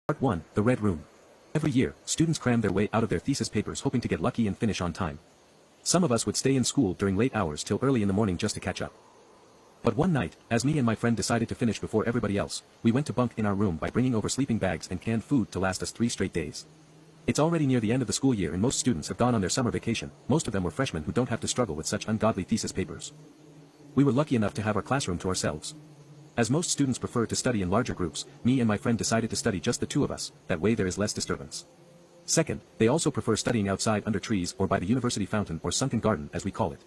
Part 1, The Red Room. Every year, students cram their way out of their thesis papers hoping to get lucky and finish on time. Some of us would stay in school during late hours till early in the morning just to catch up. But one night, as me and my friend decided to finish before everybody else, we went to bunk in our room by bringing over sleeping bags and canned food to last us 3 straight days. It's already near the end of the school year and most students have gone on their summer vacation. Most of them were freshmen who don't have to struggle with such ungodly thesis papers. We were lucky enough to have our classroom to ourselves. As most students prefer to study in larger groups, me and my friend decided to study just the two of us, that way there is less disturbance. Second, they also prefer studying outside under trees or by the university fountain or sunken garden as we call it.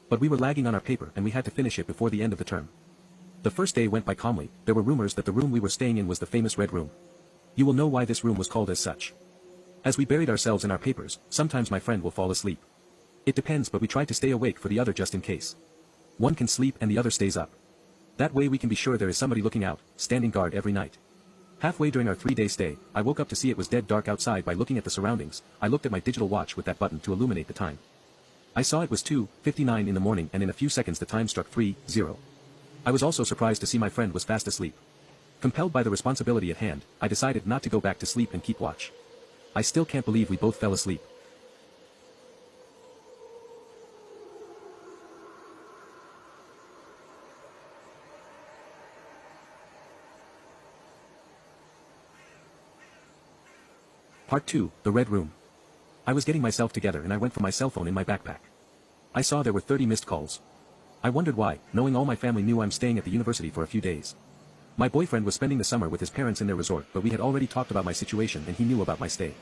But we were lagging on our paper and we had to finish it before the end of the term. The first day went by calmly. There were rumors that the room we were staying in was the famous Red Room. You will know why this room was called as such. As we buried ourselves in our papers, sometimes my friend will fall asleep. It depends, but we tried to stay awake for the other just in case. One can sleep and the other stays up. That way we can be sure there is somebody looking out, standing guard every night. Halfway during our 3-day stay, I woke up to see it was dead dark outside. By looking at the surroundings, I looked at my digital watch with that button to illuminate the time. I saw it was 2:59 in the morning and in a few seconds the time struck 3:0. I was also surprised to see my friend was fast asleep. Compelled by the responsibility at hand, I decided not to go back to sleep and keep watch. I still can't believe we both fell asleep. Part 2, The Red Room. I was getting myself together and I went for my cell phone in my backpack. I saw there were 30 missed calls. I wondered why, knowing all my family knew I'm staying at the university for a few days. My boyfriend was spending the summer with his parents in their resort, but we had already talked about my situation and he knew about my stay.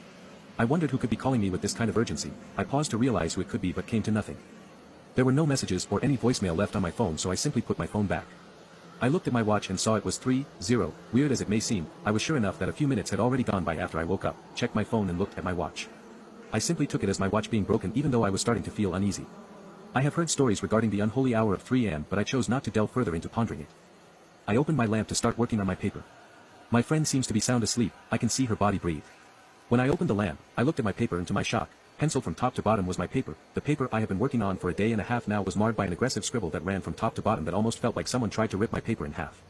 I wondered who could be calling me with this kind of urgency. I paused to realize who it could be but came to nothing. There were no messages or any voicemail left on my phone, so I simply put my phone back. I looked at my watch and saw it was 3:0. Weird as it may seem, I was sure enough that a few minutes had already gone by after I woke up, checked my phone and looked at my watch. I simply took it as my watch being broken even though I was starting to feel uneasy. I have heard stories regarding the unholy hour of 3 a.m. but I chose not to delve further into pondering it. I opened my lamp to start working on my paper. My friend seems to be sound asleep. I can see her body breathe. When I opened the lamp, I looked at my paper and to my shock, penciled from top to bottom was my paper. The paper I have been working on for a day and a half now was marred by an aggressive scribble that ran from top to bottom that almost felt like someone tried to rip my paper in half.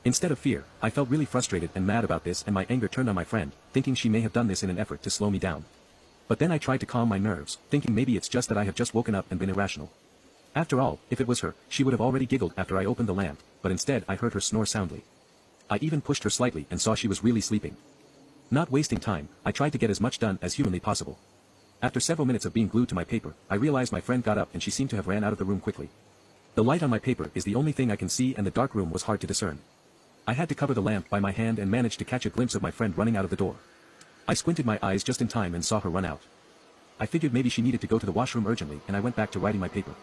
Instead of fear, I felt really frustrated and mad about this, and my anger turned on my friend, thinking she may have done this in an effort to slow me down. But then I tried to calm my nerves, thinking maybe it's just that I have just woken up and been irrational. After all, if it was her, she would have already giggled after I opened the lamp, but instead I heard her snore soundly. I even pushed her slightly and saw she was really sleeping. Not wasting time, I tried to get as much done as humanly possible. After several minutes of being glued to my paper, I realized my friend got up and she seemed to have ran out of the room quickly. The light on my paper is the only thing I can see and the dark room was hard to discern. I had to cover the lamp by my hand and managed to catch a glimpse of my friend running out of the door. I squinted my eyes just in time and saw her run out. I figured maybe she needed to go to the washroom urgently and I went back to writing my paper.